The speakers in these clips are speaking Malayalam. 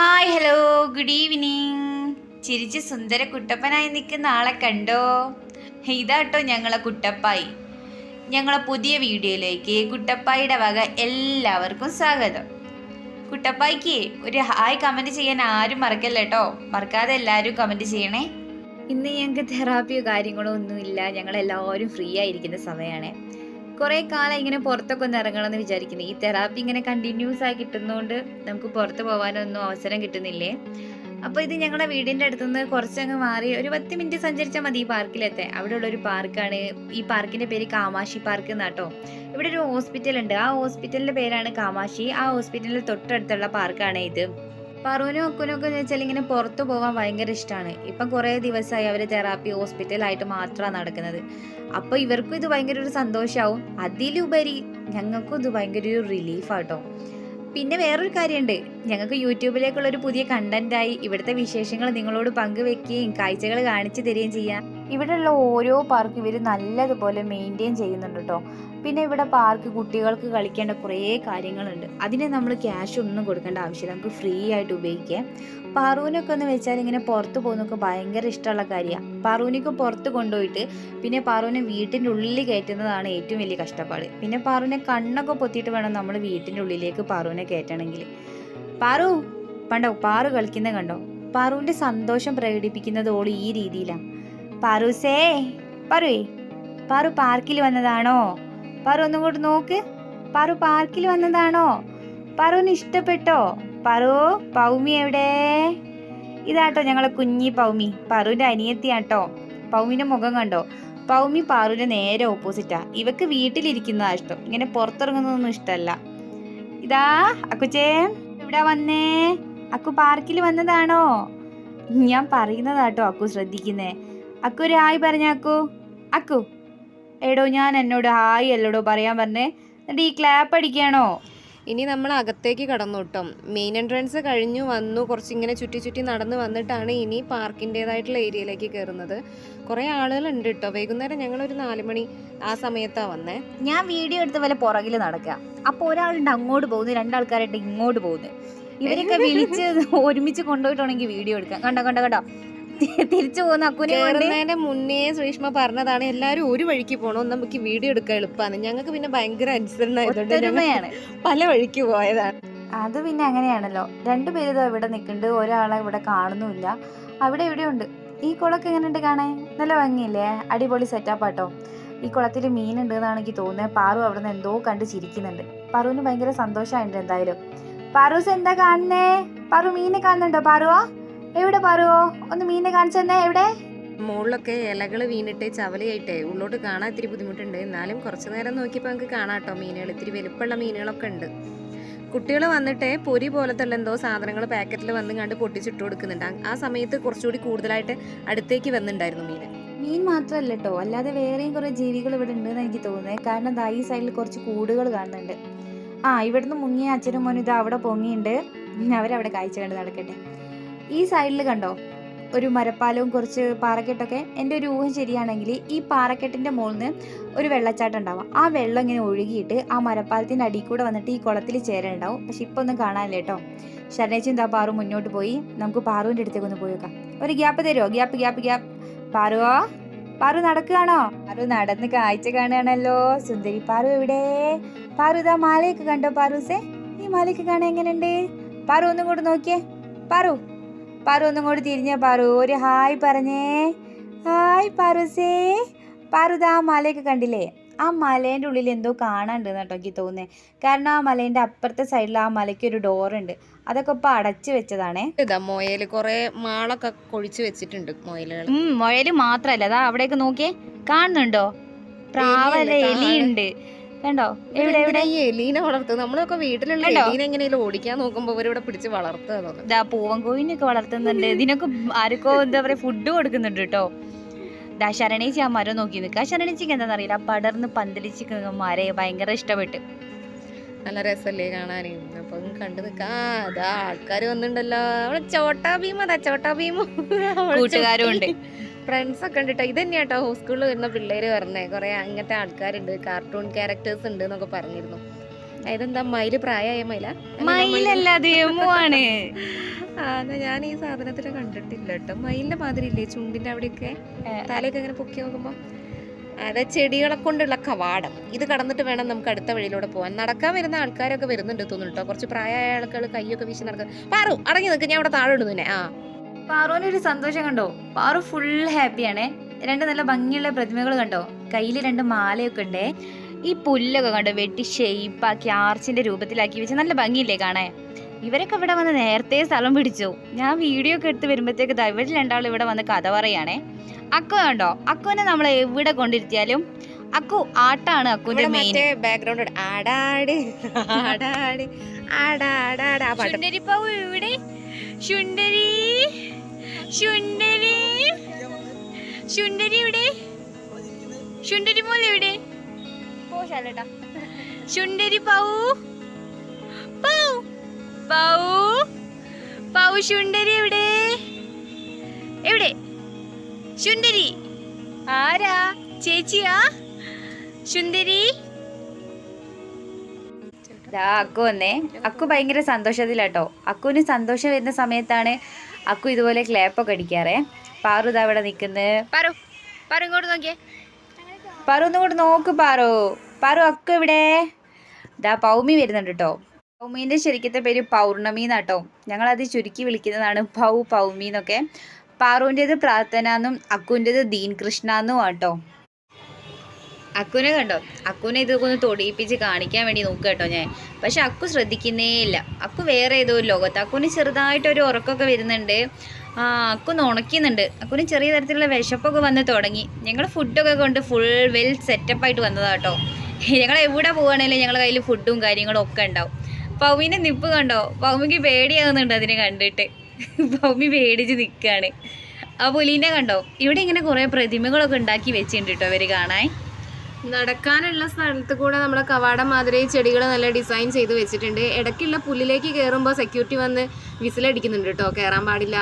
Hi hello good evening. ചിരിച്ച് സുന്ദര കുട്ടപ്പനായി നിൽക്കുന്ന ആളെ കണ്ടോ? ഇതാട്ടോ ഞങ്ങളെ കുട്ടപ്പായി. ഞങ്ങളെ പുതിയ വീഡിയോയിലേക്ക് കുട്ടപ്പായിയുടെ വക എല്ലാവർക്കും സ്വാഗതം. കുട്ടപ്പായിക്ക് ഒരു ഹായ് കമൻറ്റ് ചെയ്യാൻ ആരും മറക്കല്ല കേട്ടോ. മറക്കാതെ എല്ലാവരും കമൻറ്റ് ചെയ്യണേ. ഇന്ന് ഞങ്ങൾക്ക് തെറാപ്പിയോ കാര്യങ്ങളോ ഒന്നുമില്ല. ഞങ്ങളെല്ലാവരും ഫ്രീ ആയിരിക്കുന്ന സമയമാണ്. കുറേ കാലം ഇങ്ങനെ പുറത്തൊക്കെ ഒന്ന് ഇറങ്ങണമെന്ന് വിചാരിക്കുന്നു. ഈ തെറാപ്പി ഇങ്ങനെ കണ്ടിന്യൂസ് ആയി കിട്ടുന്നതുകൊണ്ട് നമുക്ക് പുറത്ത് പോകാനൊന്നും അവസരം കിട്ടുന്നില്ലേ. അപ്പോൾ ഇത് ഞങ്ങളുടെ വീടിൻ്റെ അടുത്തുനിന്ന് കുറച്ചങ്ങ് മാറി ഒരു 10 മിനിറ്റ് സഞ്ചരിച്ചാൽ മതി ഈ പാർക്കിലെത്താൻ. അവിടെ ഉള്ളൊരു പാർക്കാണ്. ഈ പാർക്കിൻ്റെ പേര് കാമാക്ഷി പാർക്ക് എന്നാട്ടോ. ഇവിടെ ഒരു ഹോസ്പിറ്റൽ ഉണ്ട്. ആ ഹോസ്പിറ്റലിൻ്റെ പേരാണ് കാമാക്ഷി. ആ ഹോസ്പിറ്റലിൽ തൊട്ടടുത്തുള്ള പാർക്കാണ് ഇത്. പറൂനും ഒക്കുനും ഒക്കെ വെച്ചാൽ ഇങ്ങനെ പുറത്തു പോകാൻ ഭയങ്കര ഇഷ്ടമാണ്. ഇപ്പം കുറേ ദിവസമായി അവർ തെറാപ്പി ഹോസ്പിറ്റലായിട്ട് മാത്രമാണ് നടക്കുന്നത്. അപ്പോൾ ഇവർക്കും ഇത് ഭയങ്കര ഒരു സന്തോഷമാവും. അതിലുപരി ഞങ്ങൾക്കും ഇത് ഭയങ്കര ഒരു റിലീഫാട്ടോ. പിന്നെ വേറൊരു കാര്യമുണ്ട്, ഞങ്ങൾക്ക് യൂട്യൂബിലേക്കുള്ളൊരു പുതിയ കണ്ടന്റായി ഇവിടുത്തെ വിശേഷങ്ങൾ നിങ്ങളോട് പങ്കുവെക്കുകയും കാഴ്ചകൾ കാണിച്ചു തരികയും ചെയ്യാം. ഇവിടെയുള്ള ഓരോ പാർക്കും ഇവർ നല്ലതുപോലെ മെയിൻറ്റെയിൻ ചെയ്യുന്നുണ്ട് കേട്ടോ. പിന്നെ ഇവിടെ പാർക്ക് കുട്ടികൾക്ക് കളിക്കേണ്ട കുറേ കാര്യങ്ങളുണ്ട്. അതിന് നമ്മൾ ക്യാഷ് ഒന്നും കൊടുക്കേണ്ട ആവശ്യമില്ല, നമുക്ക് ഫ്രീ ആയിട്ട് ഉപയോഗിക്കാം. പറൂനൊക്കെ എന്ന് വെച്ചാൽ ഇങ്ങനെ പുറത്ത് പോകുന്നൊക്കെ ഭയങ്കര ഇഷ്ടമുള്ള കാര്യമാണ്. പറൂനിക്ക് പുറത്ത് കൊണ്ടുപോയിട്ട് പിന്നെ പറൂനെ വീട്ടിൻ്റെ ഉള്ളിൽ കയറ്റുന്നതാണ് ഏറ്റവും വലിയ കഷ്ടപ്പാട്. പിന്നെ പറൂനെ കണ്ണൊക്കെ പൊത്തിയിട്ട് വേണം നമ്മൾ വീട്ടിൻ്റെ ഉള്ളിലേക്ക് പറൂനെ കയറ്റണമെങ്കിൽ. പാറു പണ്ടോ പാറു കളിക്കുന്നത് കണ്ടോ? പാറുവിൻ്റെ സന്തോഷം പ്രകടിപ്പിക്കുന്നത് ഓള് ഈ രീതിയിലാണ്. പാറൂസേ, പാറുവേ, പാറു പാർക്കിൽ വന്നതാണോ? പാറു ഒന്നും കൂടെ നോക്ക്. പാറു പാർക്കിൽ വന്നതാണോ? പാറുവിന് ഇഷ്ടപ്പെട്ടോ? പാറു, പൗമി എവിടെ? ഇതാട്ടോ ഞങ്ങളെ കുഞ്ഞി പൗമി, പാറുവിൻ്റെ അനിയത്തിയാട്ടോ. പൗമിൻ്റെ മുഖം കണ്ടോ? പൗമി പാറുവിൻ്റെ നേരെ ഓപ്പോസിറ്റാ. ഇവക്ക് വീട്ടിലിരിക്കുന്നതാ ഇഷ്ടം, ഇങ്ങനെ പുറത്തിറങ്ങുന്നതൊന്നും ഇഷ്ടമല്ല. ഇതാ അക്കുച്ചേ, ഇവിടെ വന്നേ. അക്കു പാർക്കിൽ വന്നതാണോ? ഞാൻ പറയുന്നതാട്ടോ അക്കു ശ്രദ്ധിക്കുന്നേ. അക്കു ഒരു ഹായ് പറഞ്ഞ അക്കു. അക്കു എടോ, ഞാൻ എന്നോട് ഹായ് അല്ലടോ പറയാൻ പറഞ്ഞേ, എന്നിട്ട് ഈ ക്ലാപ്പ് അടിക്കുകയാണോ? ഇനി നമ്മൾ അകത്തേക്ക് കടന്നു കിട്ടും. മെയിൻ എൻട്രൻസ് കഴിഞ്ഞു വന്നു, കുറച്ചിങ്ങനെ ചുറ്റി ചുറ്റി നടന്ന് വന്നിട്ടാണ് ഇനി പാർക്കിൻ്റേതായിട്ടുള്ള ഏരിയയിലേക്ക് കയറുന്നത്. കുറേ ആളുകളുണ്ട് കേട്ടോ. വൈകുന്നേരം ഞങ്ങളൊരു 4 മണി ആ സമയത്താണ് വന്നേ. ഞാൻ വീഡിയോ എടുത്ത പോലെ പുറകിൽ നടക്കുക. അപ്പോൾ ഒരാളുണ്ട് അങ്ങോട്ട് പോകുന്നു, 2 ആൾക്കാരുണ്ട് ഇങ്ങോട്ട് പോകുന്നു. ഇവരൊക്കെ വിളിച്ച് ഒരുമിച്ച് കൊണ്ടുപോയിട്ടുണ്ടെങ്കിൽ വീഡിയോ എടുക്കാം. കണ്ടോ കണ്ടോ കണ്ടോ, തിരിച്ചു പോകുന്ന അക്കുനെ കയറുന്നതിന്റെ മുന്നേ ശ്രീഷ്മ പറഞ്ഞതാണ് എല്ലാവരും ഒരു വഴിക്ക് പോകണം, നമുക്ക് വീഡിയോ എടുക്കാൻ എളുപ്പമാണ്. ഞങ്ങൾക്ക് പിന്നെ ഭയങ്കര അനുസരണമായതുകൊണ്ട് പല വഴിക്ക് പോയതാണ്. അത് പിന്നെ അങ്ങനെയാണല്ലോ. 2 പേര് ഇവിടെ നിൽക്കുന്നുണ്ട്, ഒരാളെ ഇവിടെ കാണുന്നുമില്ല. അവിടെ ഇവിടെ ഉണ്ട്. ഈ കുളമൊക്കെ എങ്ങനെയുണ്ട് കാണാൻ? നല്ല ഭംഗിയില്ലേ? അടിപൊളി സെറ്റപ്പാട്ടോ. ഈ കുളത്തിൽ മീനുണ്ട് എന്നാണ് എനിക്ക് തോന്നുന്നത്. പാറു അവിടെ നിന്ന് എന്തോ കണ്ട് ചിരിക്കുന്നുണ്ട്. പാറുവിന് ഭയങ്കര സന്തോഷമായിട്ടുണ്ട് എന്തായാലും. പാറൂസ് എന്താ കാണുന്നേ? പാറു മീനെ കാണുന്നുണ്ടോ? പാറുവോ എവിടെ? പാറുവോ ഒന്ന് മീനെ കാണിച്ചെന്നേ. എവിടെ? മുകളിലൊക്കെ ഇലകൾ വീണിട്ട് ചവലയായിട്ടേ ഉള്ളോട്ട് കാണാൻ ഇത്തിരി ബുദ്ധിമുട്ടുണ്ട്. എന്നാലും കുറച്ച് നേരം നോക്കിയപ്പോൾ നമുക്ക് കാണാട്ടോ മീനുകൾ. ഇത്തിരി വലുപ്പമുള്ള മീനുകളൊക്കെ ഉണ്ട്. കുട്ടികൾ വന്നിട്ട് പൊരി പോലത്തെ എന്തോ സാധനങ്ങൾ പാക്കറ്റിൽ വന്ന് കണ്ട് പൊട്ടിച്ചിട്ട് കൊടുക്കുന്നുണ്ട്. ആ സമയത്ത് കുറച്ചുകൂടി കൂടുതലായിട്ട് അടുത്തേക്ക് വന്നിട്ടുണ്ടായിരുന്നു മീൻ. മീൻ മാത്രമല്ല കേട്ടോ, അല്ലാതെ വേറെയും കുറേ ജീവികൾ ഇവിടെ ഉണ്ടെന്ന് എനിക്ക് തോന്നുന്നത്. കാരണം ദാ ഈ സൈഡിൽ കുറച്ച് കൂടുകൾ കാണുന്നുണ്ട്. ഇവിടുന്ന് മുങ്ങിയ അച്ഛനും മോനും ഇത് അവിടെ പൊങ്ങിയുണ്ട്. അവരവിടെ കാഴ്ച കണ്ട് നടക്കട്ടെ. ഈ സൈഡിൽ കണ്ടോ ഒരു മരപ്പാലവും കുറച്ച് പാറക്കെട്ടൊക്കെ. എൻ്റെ ഒരു ഊഹം ശരിയാണെങ്കിൽ ഈ പാറക്കെട്ടിൻ്റെ മുകളിൽ നിന്ന് ഒരു വെള്ളച്ചാട്ടം ഉണ്ടാവും. ആ വെള്ളം ഇങ്ങനെ ഒഴുകിയിട്ട് ആ മരപ്പാലത്തിൻ്റെ അടിയിൽ കൂടെ വന്നിട്ട് ഈ കുളത്തിൽ ചേരാനുണ്ടാവും. പക്ഷെ ഇപ്പോൾ ഒന്നും കാണാനില്ല കേട്ടോ. ശരണേച്ചും എന്താ പാറു മുന്നോട്ട് പോയി. നമുക്ക് പാറുവിൻ്റെ അടുത്തേക്ക് ഒന്ന് പോയി വെക്കാം. ഒരു ഗ്യാപ്പ് തരുമോ? Gap gap gap. പാറുവോ? പാറു നടക്കുകയാണോ? പാറു നടന്ന് കാഴ്ച കാണുകയാണല്ലോ. സുന്ദരി പാറു എവിടെ? പാറു ഇതാ മാലയൊക്കെ കണ്ടോ? പാറൂസേ, ഈ മാലയൊക്കെ കാണാൻ എങ്ങനെയുണ്ട്? പാറു ഒന്നും കൂടെ നോക്കിയേ. പാറു പാറു ഒന്നും കൂടി തിരിഞ്ഞേ. പാറു ഒരു ഹായ് പറഞ്ഞേ. ഹായ് പാറുസേ. പാറു ഇതാ മലയൊക്കെ കണ്ടില്ലേ? ആ മലേൻ്റെ ഉള്ളിൽ എന്തോ കാണാനുണ്ട് കേട്ടോ എനിക്ക് തോന്നുന്നത്. കാരണം ആ മലേൻ്റെ അപ്പുറത്തെ സൈഡിൽ ആ മലയ്ക്ക് ഒരു ഡോറുണ്ട്. അതൊക്കെ ഇപ്പോൾ അടച്ചു വെച്ചതാണേ. ഇതാ മൊയൽ കുറേ മാളൊക്കെ കൊഴിച്ച് വെച്ചിട്ടുണ്ട്. മൊയൽ മാത്രമല്ല, അതാ അവിടേക്ക് നോക്കിയേ, കാണുന്നുണ്ടോ? പ്രാവല്ല, എലിയുണ്ട് കണ്ടോ? എവിടെ എവിടെ ഈ എലീനെ വളർത്തുക? നമ്മളൊക്കെ വീട്ടിലുള്ള എലീനെ എങ്ങനെയും ഓടിക്കാൻ നോക്കുമ്പോ ഇവരിവിടെ പിടിച്ച് വളർത്തുക. ഇതാ പൂവൻ കോഴിനൊക്കെ വളർത്തുന്നുണ്ട്. ഇതിനൊക്കെ ആർക്കോ എന്താ പറയാ ഫുഡ് കൊടുക്കുന്നുണ്ട് കേട്ടോ. ദാ ശരണേച്ചി ആ മരം നോക്കി നിൽക്കുക. ശരണേച്ചിക്ക് എന്താണെന്നറിയില്ല, പടർന്ന് പന്തലിച്ച് മരം ഭയങ്കര ഇഷ്ടപ്പെട്ട്. നല്ല രസമല്ലേ കാണാൻ? അപ്പൊ കണ്ടു നിൽക്കാ. അതാ ആൾക്കാർ വന്നിട്ടുണ്ടല്ലോ. അവിടെ ചോട്ടാ ഭീമ, അതാ ചോട്ടാ ഭീമ കൂട്ടുകാരും ഉണ്ട്, ഫ്രണ്ട്സ് ഒക്കെ ഉണ്ട് കേട്ടോ. ഇത് തന്നെയാ കേട്ടോ സ്കൂളിൽ വരുന്ന പിള്ളേര് പറഞ്ഞേ. കുറെ അങ്ങനത്തെ ആൾക്കാരുണ്ട്, കാർട്ടൂൺ ക്യാരക്ടേഴ്സ് ഉണ്ട് എന്നൊക്കെ പറഞ്ഞിരുന്നു. ഇതെന്താ മയില് പ്രായമായ മയില? മയിലല്ല, അത് എമു ആണ്. എന്നാ ഞാൻ ഈ സാധനത്തിനെ കണ്ടിട്ടില്ല കേട്ടോ. മയിലിന്റെ മാതിരി ഇല്ലേ ചുണ്ടിന്റെ അവിടെയൊക്കെ, തലയൊക്കെ ഇങ്ങനെ പൊക്കി നോക്കുമ്പോ? അതെ, ചെടികളെ കൊണ്ടുള്ള കവാടം. ഇത് കടന്നിട്ട് വേണം നമുക്ക് അടുത്ത വഴിയിലൂടെ പോകാൻ. നടക്കാൻ വരുന്ന ആൾക്കാരൊക്കെ വരുന്നുണ്ട് തോന്നുന്നു കേട്ടോ. കുറച്ച് പ്രായമായ ആൾക്കാർ കൈയൊക്കെ വീശി നടക്കുക. പാറു അടങ്ങി നിൽക്കുക, ഞാൻ അവിടെ താഴെ ഇടുന്നു. പാറുവിനൊരു സന്തോഷം കണ്ടോ? പാറു ഫുൾ ഹാപ്പിയാണേ. രണ്ട് നല്ല ഭംഗിയുള്ള പ്രതിമകൾ കണ്ടോ? കയ്യിൽ 2 മാലയൊക്കെ ഉണ്ടേ. ഈ പുല്ലൊക്കെ കണ്ടോ വെട്ടി ഷെയ്പ്പാക്കി ആർച്ചിന്റെ രൂപത്തിലാക്കി വെച്ച് നല്ല ഭംഗിയില്ലേ കാണാൻ? ഇവരൊക്കെ ഇവിടെ വന്ന് നേരത്തെ സ്ഥലം പിടിച്ചു. ഞാൻ വീഡിയോ ഒക്കെ എടുത്ത് വരുമ്പോഴത്തേക്ക് ഇവർ 2 ആളും ഇവിടെ വന്ന് കഥ പറയാണേ. അക്കു കണ്ടോ? അക്കുവിനെ നമ്മൾ എവിടെ കൊണ്ടിരുത്തിയാലും അക്കു ആട്ടാണ് അക്കുവിന്റെ മെയിൻ. ബാക്ക്ഗ്രൗണ്ട് ഇവിടെ ശുണ്ടരി ശുണ്ടരി ശുണ്ടരി ഇവിടെ ശുണ്ടരി മോൾ എവിടെ? പോശാലേട്ടാ ശുണ്ടരി പൗ പൗ പൗ പൗ ശുണ്ടരി എവിടെ? എവിടെ ശുണ്ടരി? ആരാ? ചേച്ചിയാ ശുണ്ടരി? അക്കു വന്നേ. അക്കു ഭയങ്കര സന്തോഷത്തിലാട്ടോ. അക്കുവിന് സന്തോഷം വരുന്ന സമയത്താണ് അക്കു ഇതുപോലെ ക്ലാപ്പൊക്കെ അടിക്കാറേ. പാറു ഇതാ ഇവിടെ നിൽക്കുന്നത്. പാറു പാറു ഇങ്ങോട്ട് നോക്കിയേ. പാറു ഒന്നിങ്ങോട്ട് നോക്ക്. പാറു അക്കു ഇവിടെ. ഇതാ പൗമി വരുന്നുണ്ട് കേട്ടോ. പൗമീൻ്റെ ശരിക്കത്തെ പേര് പൗർണമി എന്നാട്ടോ. ഞങ്ങളത് ചുരുക്കി വിളിക്കുന്നതാണ് പൗമി എന്നൊക്കെ. പാറുവിൻ്റേത് പ്രാർത്ഥന എന്നും അക്കുവിൻ്റേത് ദീൻ കൃഷ്ണ എന്നും ആട്ടോ. അക്കുവിനെ കണ്ടോ? അക്കുവിനെ ഇതൊക്കെ ഒന്ന് തൊടിയിപ്പിച്ച് കാണിക്കാൻ വേണ്ടി നോക്കുക കേട്ടോ ഞാൻ. പക്ഷെ അക്കു ശ്രദ്ധിക്കുന്നേ ഇല്ല. അക്കു വേറെ ഏതോ ഒരു ലോകത്ത്. അക്കുവിന് ചെറുതായിട്ടൊരു ഉറക്കമൊക്കെ വരുന്നുണ്ട്. അക്കു ഉണക്കുന്നുണ്ട്. അക്കുവിന് ചെറിയ തരത്തിലുള്ള വിശപ്പൊക്കെ വന്ന് തുടങ്ങി. ഞങ്ങൾ ഫുഡൊക്കെ കൊണ്ട് ഫുൾ വെൽ സെറ്റപ്പായിട്ട് വന്നതാണ് കേട്ടോ. ഞങ്ങൾ എവിടെ പോവുകയാണെങ്കിലും ഞങ്ങളുടെ കയ്യിൽ ഫുഡും കാര്യങ്ങളും ഒക്കെ ഉണ്ടാവും. പൗമിൻ്റെ നിപ്പ് കണ്ടോ? പൗമിക്ക് പേടിയാകുന്നുണ്ട് അതിനെ കണ്ടിട്ട്. പൗമി പേടിച്ച് നിൽക്കുകയാണ്. ആ പുലീനെ കണ്ടോ? ഇവിടെ ഇങ്ങനെ കുറേ പ്രതിമകളൊക്കെ ഉണ്ടാക്കി വെച്ചിട്ടുണ്ട് കേട്ടോ ഇവർ കാണാൻ. നടക്കാനുള്ള സ്ഥലത്ത് കൂടെ നമ്മളെ കവാടം മാതിരി ചെടികൾ നല്ല ഡിസൈൻ ചെയ്ത് വെച്ചിട്ടുണ്ട്. ഇടയ്ക്കുള്ള പുല്ലിലേക്ക് കയറുമ്പോൾ സെക്യൂരിറ്റി വന്ന് വിസിലടിക്കുന്നുണ്ട് കേട്ടോ. കയറാൻ പാടില്ല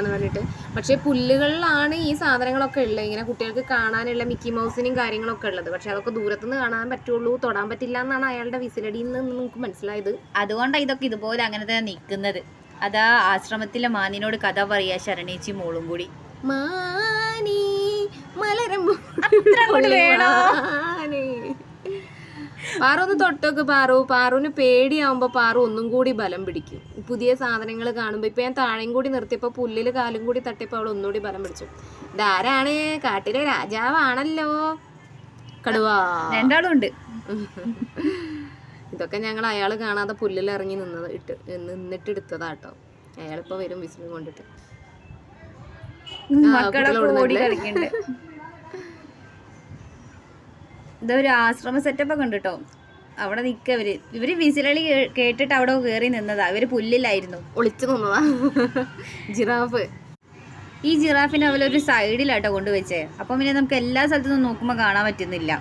എന്ന് പറഞ്ഞിട്ട്. പക്ഷേ പുല്ലുകളിലാണ് ഈ സാധനങ്ങളൊക്കെ ഉള്ളത്. ഇങ്ങനെ കുട്ടികൾക്ക് കാണാനുള്ള മിക്കി മൗസിനും കാര്യങ്ങളൊക്കെ ഉള്ളത്. പക്ഷെ അതൊക്കെ ദൂരത്തുനിന്ന് കാണാൻ പറ്റുള്ളൂ, തൊടാൻ പറ്റില്ല എന്നാണ് അയാളുടെ വിസിലടിയിൽ നിന്ന് നമുക്ക് മനസ്സിലായത്. അതുകൊണ്ടാണ് ഇതൊക്കെ ഇതുപോലെ അങ്ങനെ തന്നെ നിൽക്കുന്നത്. അതാ ആശ്രമത്തിലെ മാനിനോട് കഥ പറയാ ശരണേച്ചി മോളും കൂടി. മാനി പാറു ഒന്ന് തൊട്ടൊക്കെ. പാറുവിന് പേടിയാവുമ്പോ പാറു ഒന്നും കൂടി ബലം പിടിക്കും. പുതിയ സാധനങ്ങൾ കാണുമ്പോ. ഇപ്പൊ ഞാൻ താഴെയും കൂടി നിർത്തിയപ്പോ പുല്ലില് കാലും കൂടി തട്ടിയപ്പോ അവൾ ഒന്നുകൂടി ബലം പിടിച്ചു. ഇതാരാണ്? കാട്ടിലെ രാജാവാണല്ലോ കടുവാ. 2 ആളും ഉണ്ട്. ഇതൊക്കെ ഞങ്ങൾ അയാൾ കാണാതെ പുല്ലിൽ ഇറങ്ങി നിന്നിട്ട് എടുത്തതാട്ടോ. അയാളിപ്പോ വരും വിസിലും കൊണ്ടിട്ട്. ഓടി കളിക്കണ്ട്. ഇതൊരു ആശ്രമ സെറ്റപ്പ് ഒക്കെ ഉണ്ട് കേട്ടോ. അവിടെ നിൽക്കവര്. ഇവര് വിസിലളി കേട്ടിട്ട് അവിടെ കയറി നിന്നതാ. ഇവര് പുല്ലിലായിരുന്നു ഒളിച്ചു നിന്നതാ. ജിറാഫ്. ഈ ജിറാഫിനെ അവരൊരു സൈഡിലാട്ടോ കൊണ്ടുവച്ചേ. അപ്പം പിന്നെ നമുക്ക് എല്ലാ സ്ഥലത്തുനിന്നും നോക്കുമ്പോൾ കാണാൻ പറ്റുന്നില്ല.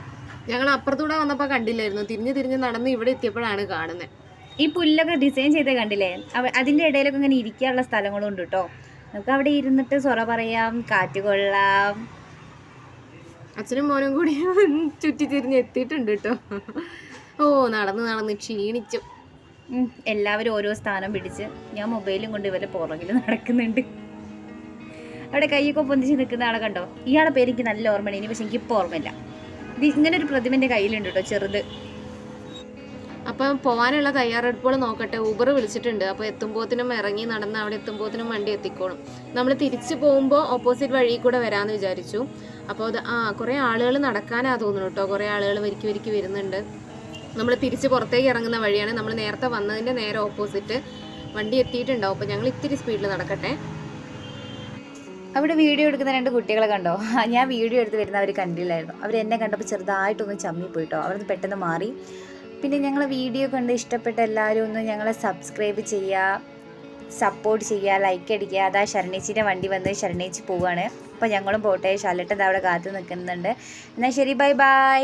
ഞങ്ങൾ അപ്പുറത്തൂടെ വന്നപ്പോൾ കണ്ടില്ലായിരുന്നു. തിരിഞ്ഞ് നടന്ന് ഇവിടെ എത്തിയപ്പോഴാണ് കാണുന്നത്. ഈ പുല്ലൊക്കെ ഡിസൈൻ ചെയ്ത് കണ്ടില്ലേ? അതിൻ്റെ ഇടയിലൊക്കെ ഇങ്ങനെ ഇരിക്കാനുള്ള സ്ഥലങ്ങളും ഉണ്ട് കേട്ടോ. നമുക്ക് അവിടെ ഇരുന്നിട്ട് സൊറ പറയാം, കാറ്റ് കൊള്ളാം. അച്ഛനും മോനും കൂടി ചുറ്റി തിരിഞ്ഞ് എത്തിയിട്ടുണ്ട് കേട്ടോ. ഓ നടന്ന് ക്ഷീണിച്ചു. എല്ലാവരും ഓരോ സ്ഥാനം പിടിച്ച്. ഞാൻ മൊബൈലും കൊണ്ട് ഇവരെ പുറകിൽ നടക്കുന്നുണ്ട്. അവിടെ കൈയൊക്കെ പൊന്തിച്ച് നിൽക്കുന്ന ആളെ കണ്ടോ? ഇയാളുടെ പേര് എനിക്ക് നല്ല ഓർമ്മയാണ്. ഇനി പക്ഷെ എനിക്കിപ്പോൾ ഓർമ്മയില്ല. ഇത് ഇങ്ങനെ ഒരു പ്രതിമ എൻ്റെ കയ്യിലുണ്ട് കേട്ടോ, ചെറുത്. അപ്പം പോകാനുള്ള തയ്യാറെടുപ്പുകൾ നോക്കട്ടെ. ഊബർ വിളിച്ചിട്ടുണ്ട്. അപ്പോൾ എത്തുമ്പോഴത്തിനും ഇറങ്ങി നടന്ന് അവിടെ എത്തുമ്പോഴത്തിനും വണ്ടി എത്തിക്കോളും. നമ്മൾ തിരിച്ചു പോകുമ്പോൾ ഓപ്പോസിറ്റ് വഴി കൂടെ വരാമെന്ന് വിചാരിച്ചു. അപ്പോൾ അത് കുറേ ആളുകൾ നടക്കാനാണ് തോന്നുന്നു കേട്ടോ. കുറേ ആളുകൾ വരിക്ക് വരുന്നുണ്ട്. നമ്മൾ തിരിച്ച് പുറത്തേക്ക് ഇറങ്ങുന്ന വഴിയാണ്. നമ്മൾ നേരത്തെ വന്നതിൻ്റെ നേരെ ഓപ്പോസിറ്റ് വണ്ടി എത്തിയിട്ടുണ്ടാവും. അപ്പോൾ ഞങ്ങൾ ഇത്തിരി സ്പീഡിൽ നടക്കട്ടെ. അവിടെ വീഡിയോ എടുക്കുന്ന 2 കുട്ടികളെ കണ്ടോ? ഞാൻ വീഡിയോ എടുത്ത് വരുന്ന അവർ കണ്ടില്ലായിരുന്നു. അവർ എന്നെ കണ്ടപ്പോൾ ചെറുതായിട്ടൊന്ന് ചമ്മിപ്പോയിട്ടോ. അവിടുന്ന് പെട്ടെന്ന് മാറി. പിന്നെ ഞങ്ങൾ വീഡിയോ കണ്ട് ഇഷ്ടപ്പെട്ട എല്ലാവരും ഒന്ന് ഞങ്ങളെ സബ്സ്ക്രൈബ് ചെയ്യുക, സപ്പോർട്ട് ചെയ്യുക, ലൈക്ക് അടിക്കുക. അതാ ശരണേച്ചിൻ്റെ വണ്ടി വന്ന് ശരണേച്ചി പോവുകയാണ്. അപ്പോൾ ഞങ്ങളും പോട്ടെ. ശാലേട്ടൻ അവിടെ കാത്തു നിൽക്കുന്നുണ്ട്. എന്നാൽ ശരി, ബൈ ബൈ.